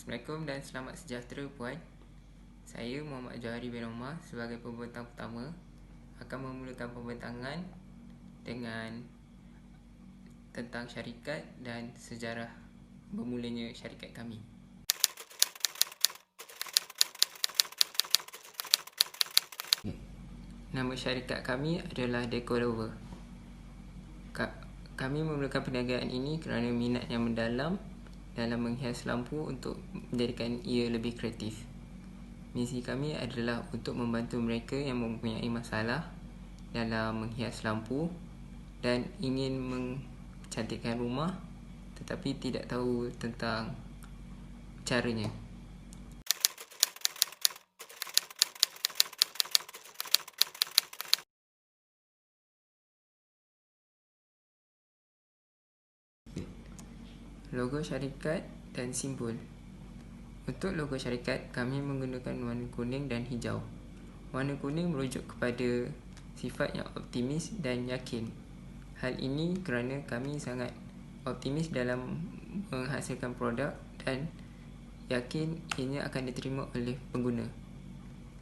Assalamualaikum dan selamat sejahtera puan. Saya Muhammad Johari bin Omar sebagai pembentang pertama akan memulakan pembentangan dengan tentang syarikat dan sejarah bermulanya syarikat kami. Nama syarikat kami adalah Decolover. Kami memulakan perniagaan ini kerana minat yang mendalam dalam menghias lampu untuk menjadikan ia lebih kreatif. Misi kami adalah untuk membantu mereka yang mempunyai masalah dalam menghias lampu dan ingin mencantikkan rumah tetapi tidak tahu tentang caranya. Logo syarikat dan simbol. Untuk logo syarikat, kami menggunakan warna kuning dan hijau. Warna kuning merujuk kepada sifat yang optimis dan yakin. Hal ini kerana kami sangat optimis dalam menghasilkan produk dan yakin ianya akan diterima oleh pengguna.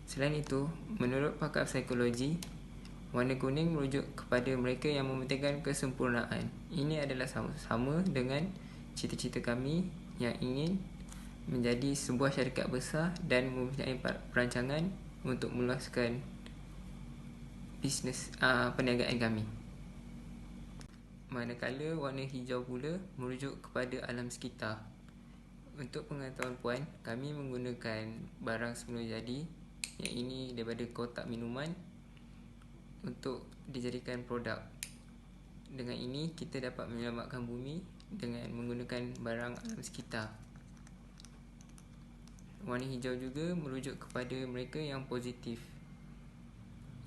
Selain itu, menurut pakar psikologi, warna kuning merujuk kepada mereka yang mementingkan kesempurnaan. Ini adalah sama dengan cita-cita kami yang ingin menjadi sebuah syarikat besar dan mempunyai perancangan untuk meluaskan bisnes perniagaan kami. Manakala warna hijau pula merujuk kepada alam sekitar. Untuk pengetahuan puan, kami menggunakan barang semula jadi yang ini daripada kotak minuman untuk dijadikan produk. Dengan ini kita dapat menyelamatkan bumi dengan menggunakan barang alam sekitar. Warna hijau juga merujuk kepada mereka yang positif.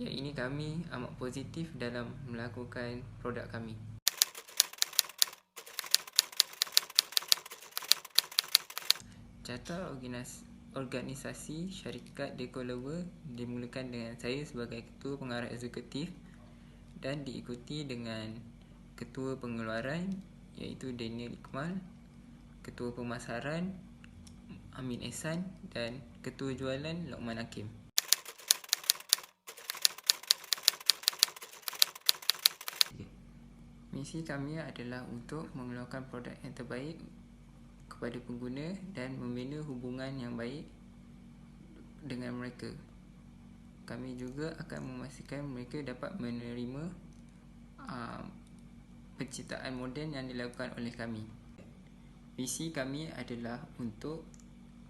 Yang ini kami amat positif dalam melakukan produk kami. Carta organisasi syarikat Decolover dimulakan dengan saya sebagai ketua pengarah eksekutif dan diikuti dengan ketua pengeluaran iaitu Daniel Iqmal, ketua pemasaran Amin Ehsan dan ketua jualan Lokman Hakim. Misi kami adalah untuk mengeluarkan produk yang terbaik kepada pengguna dan membina hubungan yang baik dengan mereka. Kami juga akan memastikan mereka dapat menerima penciptaan moden yang dilakukan oleh kami. Visi kami adalah untuk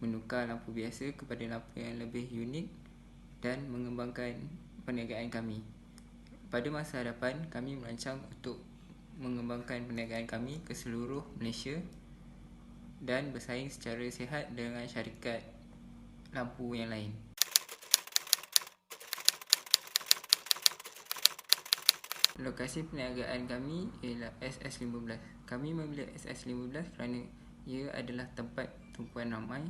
menukar lampu biasa kepada lampu yang lebih unik dan mengembangkan perniagaan kami. Pada masa hadapan, kami merancang untuk mengembangkan perniagaan kami ke seluruh Malaysia dan bersaing secara sihat dengan syarikat lampu yang lain. Lokasi perniagaan kami ialah SS15. Kami memilih SS15 kerana ia adalah tempat tumpuan ramai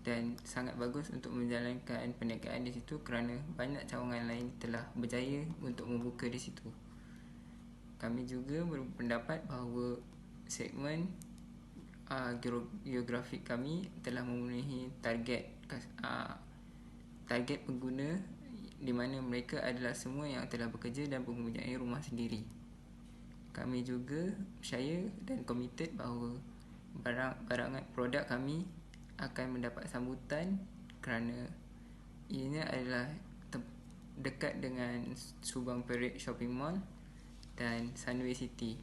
dan sangat bagus untuk menjalankan perniagaan di situ kerana banyak cawangan lain telah berjaya untuk membuka di situ. Kami juga berpendapat bahawa segmen geografik kami telah memenuhi target pengguna di mana mereka adalah semua yang telah bekerja dan mempunyai rumah sendiri. Kami juga percaya dan komited bahawa produk kami akan mendapat sambutan kerana ianya adalah dekat dengan Subang Parade Shopping Mall dan Sunway City.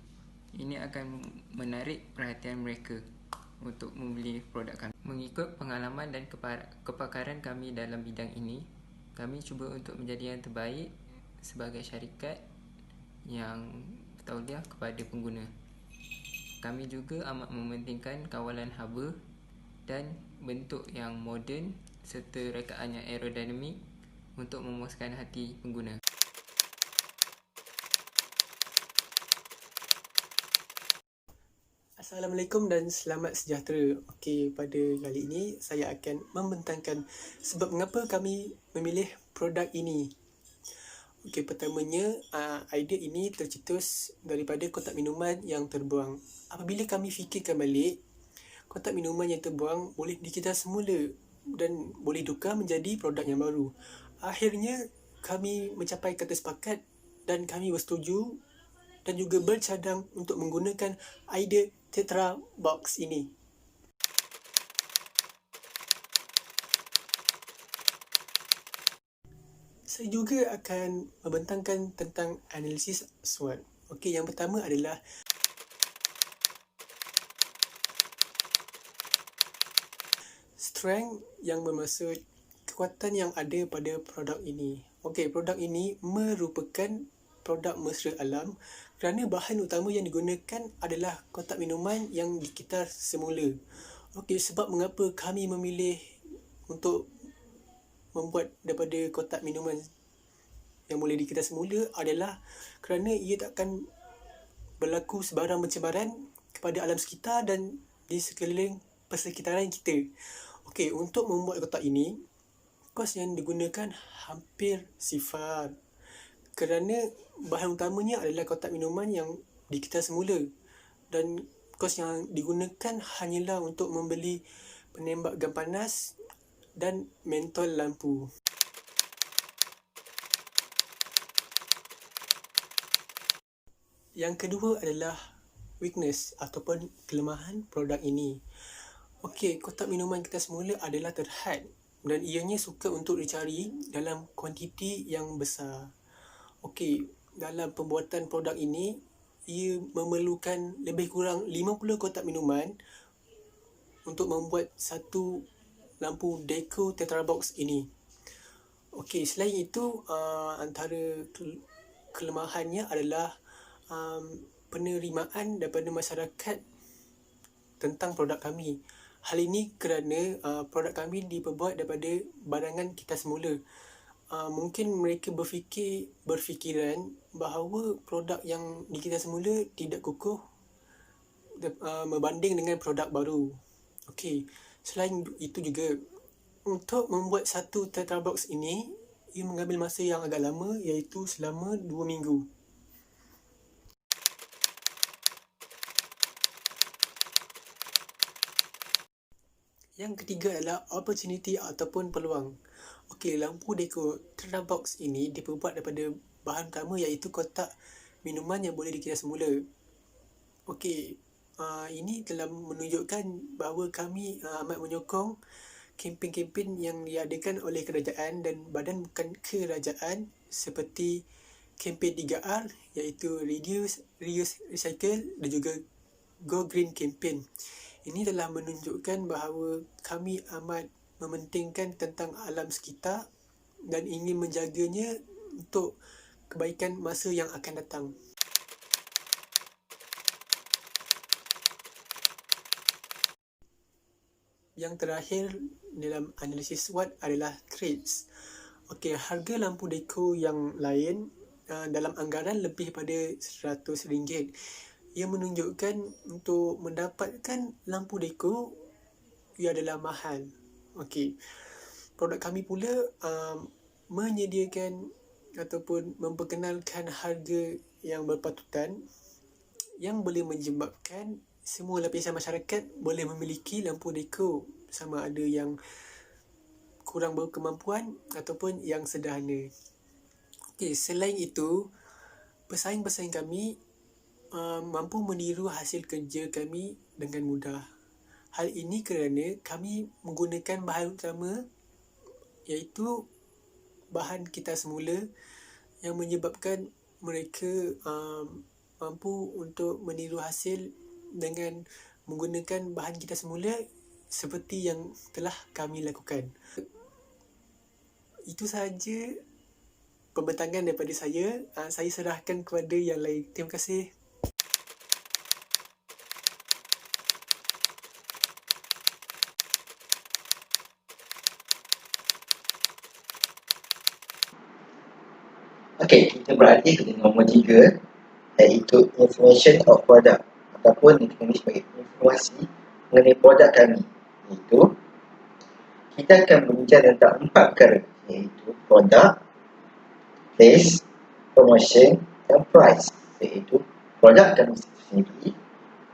Ini akan menarik perhatian mereka untuk membeli produk kami. Mengikut pengalaman dan kepakaran kami dalam bidang ini, kami cuba untuk menjadi yang terbaik sebagai syarikat yang bertauliah kepada pengguna. Kami juga amat mementingkan kawalan haba dan bentuk yang moden serta rekaan yang aerodinamik untuk memuaskan hati pengguna. Assalamualaikum dan selamat sejahtera. Okey, pada kali ini saya akan membentangkan sebab mengapa kami memilih produk ini. Okey, pertamanya idea ini tercetus daripada kotak minuman yang terbuang. Apabila kami fikirkan balik, kotak minuman yang terbuang boleh dikita semula dan boleh tukar menjadi produk yang baru. Akhirnya kami mencapai kata sepakat dan kami bersetuju dan juga bercadang untuk menggunakan idea Tetra Box ini. Saya juga akan membentangkan tentang analisis SWOT. Okey, yang pertama adalah strength yang bermaksud kekuatan yang ada pada produk ini. Okey, produk ini merupakan produk mesra alam kerana bahan utama yang digunakan adalah kotak minuman yang dikitar semula. Okey, sebab mengapa kami memilih untuk membuat daripada kotak minuman yang boleh dikitar semula adalah kerana ia tak akan berlaku sebarang pencemaran kepada alam sekitar dan di sekeliling persekitaran kita. Okey, untuk membuat kotak ini, kos yang digunakan hampir sifar kerana bahan utamanya adalah kotak minuman yang dikitar semula dan kos yang digunakan hanyalah untuk membeli penembak gam panas dan mentol lampu. Yang kedua adalah weakness ataupun kelemahan produk ini. Okey, kotak minuman kita semula adalah terhad dan ianya suka untuk dicari dalam kuantiti yang besar. Okey, dalam pembuatan produk ini, ia memerlukan lebih kurang 50 kotak minuman untuk membuat satu lampu deco Tetra Box ini. Okey, selain itu, antara kelemahannya adalah penerimaan daripada masyarakat tentang produk kami. Hal ini kerana produk kami diperbuat daripada barangan kita semula. Mungkin mereka berfikiran bahawa produk yang dikitar semula tidak kukuh berbanding dengan produk baru. Okey, selain itu juga, untuk membuat satu Tetra Box ini, ia mengambil masa yang agak lama iaitu selama 2 minggu. Yang ketiga adalah opportunity ataupun peluang. Okey, lampu deco Tetra Box ini diperbuat daripada bahan utama iaitu kotak minuman yang boleh dikitar semula. Okey, ini telah menunjukkan bahawa kami amat menyokong kempen-kempen yang diadakan oleh kerajaan dan badan bukan kerajaan seperti kempen 3R iaitu Reduce, Reuse, Recycle dan juga Go Green Campaign. Ini telah menunjukkan bahawa kami amat mementingkan tentang alam sekitar dan ingin menjaganya untuk kebaikan masa yang akan datang. Yang terakhir dalam analisis SWOT adalah traits. Okey, harga lampu deco yang lain dalam anggaran lebih pada RM100. Ia menunjukkan untuk mendapatkan lampu deco ia adalah mahal. Okey, produk kami pula menyediakan ataupun memperkenalkan harga yang berpatutan yang boleh menyebabkan semua lapisan masyarakat boleh memiliki lampu deco, sama ada yang kurang berkemampuan ataupun yang sederhana. Okey, selain itu, pesaing-pesaing kami mampu meniru hasil kerja kami dengan mudah. Hal ini kerana kami menggunakan bahan utama iaitu bahan kita semula yang menyebabkan mereka mampu untuk meniru hasil dengan menggunakan bahan kita semula seperti yang telah kami lakukan. Itu sahaja pembentangan daripada saya. Saya serahkan kepada yang lain. Terima kasih. Okey, kita beralih ke nombor 3 iaitu information of product ataupun dikenali sebagai informasi mengenai produk kami, iaitu kita akan berbincang tentang 4 perkara iaitu produk, place, promotion dan price. Iaitu produk kami sendiri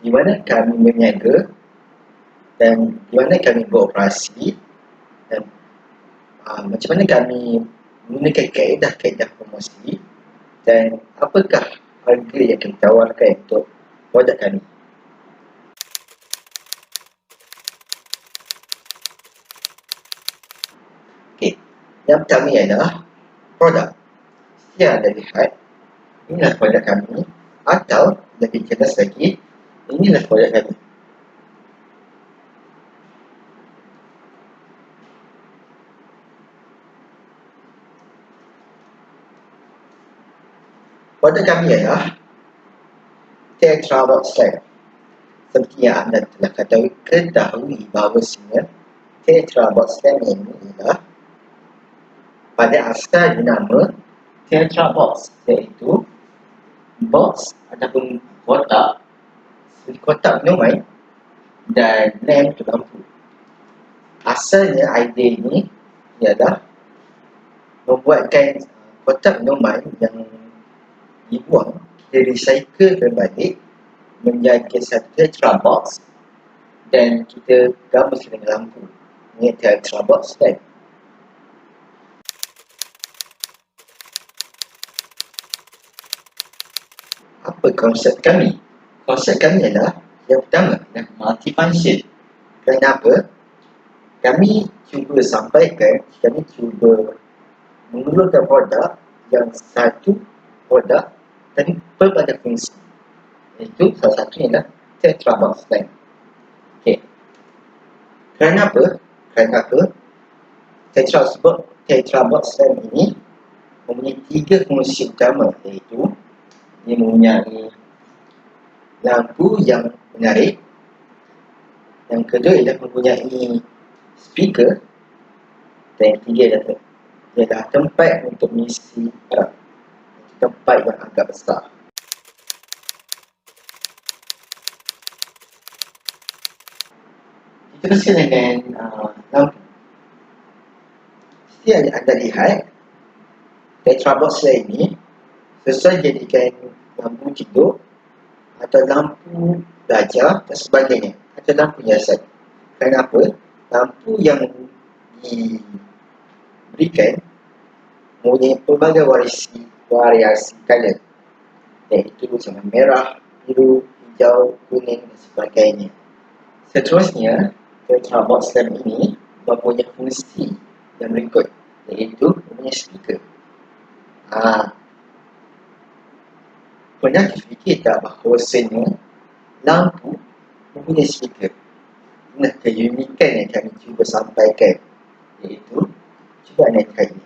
di mana kami berniaga dan di mana kami beroperasi dan macam mana kami menggunakan kaedah-kaedah promosi dan apakah harga yang kami tawarkan untuk produk kami. Okey, yang pertama ialah produk. Mesti anda lihat, inilah produk kami, atau lebih jelas lagi, inilah produk kami. Produk kami ialah Tetrabox Slam. Seperti yang anda telah ketahui bahawasanya Tetrabox Slam ini ialah pada asal dinama Tetrabox, iaitu box ataupun kotak seperti kotak minuman dan lamp tu lampu. Asalnya idea ini ialah membuatkan kotak minuman yang dibuang, kita recycle kembali menjadi satu tetrabox dan kita gabungkan dengan lampu. Ini tetrabox kan. Apa konsep kami? Konsep kami adalah yang pertama, multifunction. Kenapa? Kami cuba sampaikan, kami cuba mengulurkan produk yang satu produk tapi pelbagai fungsi. Itu salah satunya adalah Tetrabox Slam. Okey. Kenapa? Tetrabox Slam ini mempunyai 3 fungsi utama, iaitu dia mempunyai lampu yang menarik. Yang kedua ialah mempunyai speaker. Dan yang ketiga ialah tempat untuk mengisi barang. Tempat yang agak besar. Diteruskan dengan lampu. Mesti anda lihat Tetrabox ini sesuai jadikan lampu tidur atau lampu belajar dan sebagainya, atau lampu hiasan. Kenapa? Lampu yang diberikan mempunyai pelbagai variasi color, iaitu macam merah, biru, hijau, kuning dan sebagainya. Seterusnya, Tetrabox Slam ini mempunyai fungsi yang berikut, iaitu mempunyai speaker. Pernah terfikir tak bahawasanya lampu mempunyai speaker? Nah, keunikan yang kami cuba sampaikan, iaitu cuba anda try ini.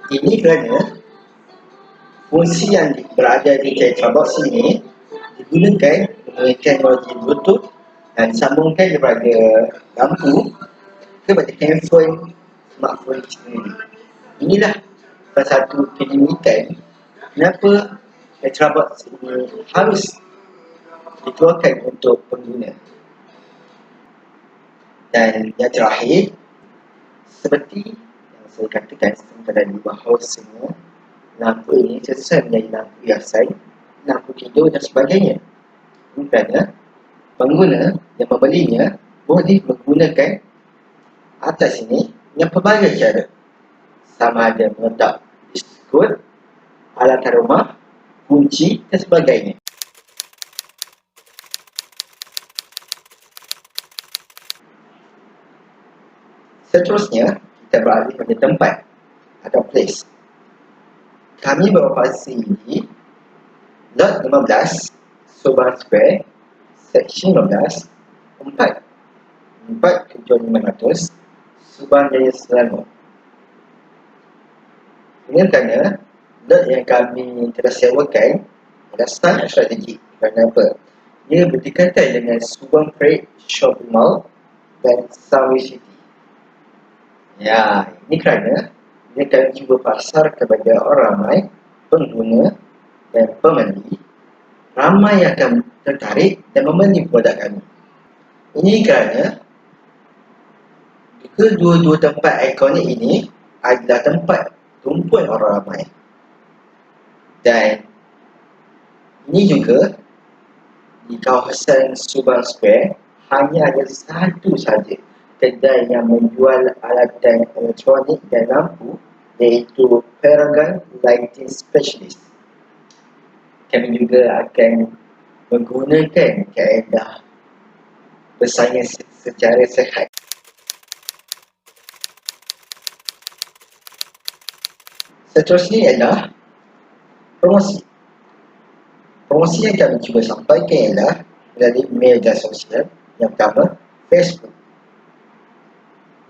Ini kerana fungsi yang berada di Tetrabox ini digunakan dengan teknologi Bluetooth dan disambungkan daripada lampu kepada handphone smartphone sendiri. Inilah salah satu keunikan kenapa Tetrabox ini harus dikeluarkan untuk pengguna. Dan yang terakhir, seperti yang saya katakan tadi bahawasanya lampu ini sesuai menjadi lampu hiasan, lampu tidur dan sebagainya. Kerana pengguna yang membelinya boleh menggunakan atas ini dengan pelbagai cara, sama ada meletak biskut, alatan rumah, kunci dan sebagainya. Seterusnya, kita beralih pada tempat atau place. Kami beroperasi di Lot 15, Subang Square, Seksyen 15, 47500, Subang Jaya Selangor. Dengan kerana Lot yang kami telah sewakan adalah sangat strategik. Kerana apa? Ia berdekatan dengan Subang Parade Shopping Mall dan Sunway City. Ya, ini kerana ia kami cuba pasar kepada orang ramai, pengguna dan pembeli. Ramai yang akan tertarik dan membeli produk kami. Ini kerana kedua-dua tempat ikonik ini adalah tempat tumpuan orang ramai. Dan ini juga di kawasan Subang Square hanya ada satu saja kedai yang menjual alatan elektronik dan lampu, iaitu Paragon Lighting Specialist. Kami juga akan menggunakan kaedah bersaing secara sehat. Seterusnya ialah promosi. Promosi yang kami cuba sampaikan ialah melalui media sosial. Yang pertama, Facebook.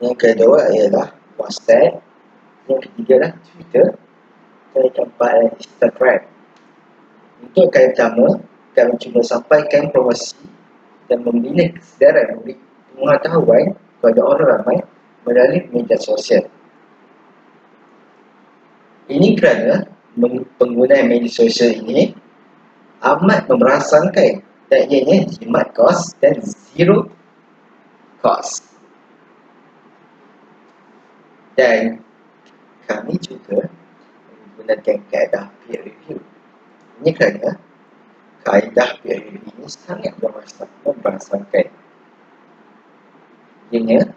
Yang kedua ialah WhatsApp. Yang ketiga adalah Twitter. Dan yang keempat adalah Instagram. Untuk kali pertama, kami cuba sampaikan promosi dan membina kesedaran memberi pengetahuan kepada orang ramai melalui media sosial. Ini kerana penggunaan media sosial ini amat memerangsangkan dan ianya jimat kos dan zero cost. Dan kami juga menggunakan kaedah peer review. Ini kerana kaedah peer review ini sangat memerangsangkan. Ianya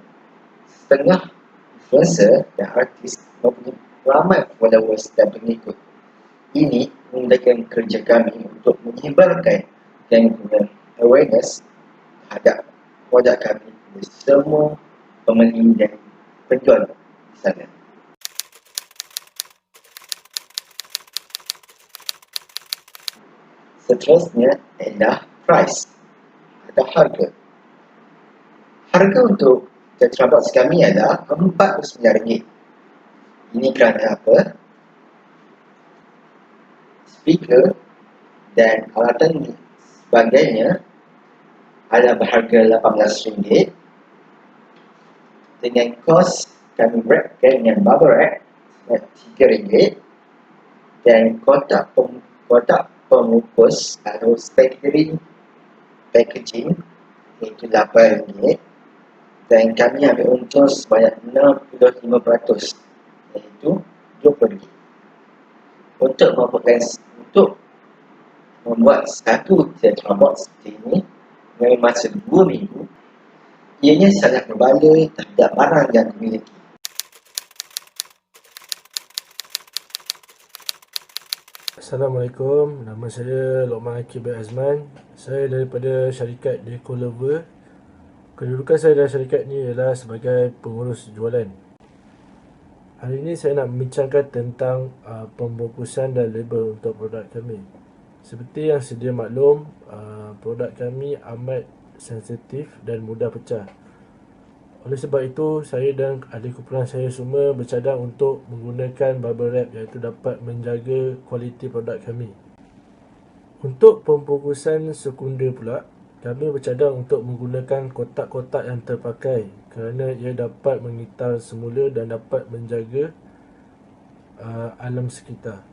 setengah influencer dan artis mempunyai ramai followers dan pengikut. Ini memudahkan kerja kami untuk menyebarkan dan memberikan awareness terhadap produk kami kepada semua pembeli dan penjual di sana. Seterusnya adalah price atau harga. Harga untuk tetrabox kami adalah RM49. Ini kerana apa? Speaker dan alatan sebagainya adalah berharga RM18 dengan kos kami beratkan dengan bubble wrap RM3 dan kotak pengukus atau secondary packaging iaitu RM8 dan kami ambil untung sebanyak 65% iaitu RM20. Untuk membuat satu tetrabox seperti ini dengan masa 2 minggu, ianya sangat berbaloi terhadap barang yang dimiliki. Assalamualaikum, nama saya Lokman Akib Azman. Saya daripada syarikat Deco Lover. Kedudukan saya dalam syarikat ini ialah sebagai pengurus jualan. Hari ini saya nak membincangkan tentang pembungkusan dan label untuk produk kami. Seperti yang sedia maklum, produk kami amat sensitif dan mudah pecah. Oleh sebab itu, saya dan ahli kumpulan saya semua bercadang untuk menggunakan bubble wrap, iaitu dapat menjaga kualiti produk kami. Untuk pembungkusan sekunder pula, kami bercadang untuk menggunakan kotak-kotak yang terpakai kerana ia dapat mengitar semula dan dapat menjaga alam sekitar.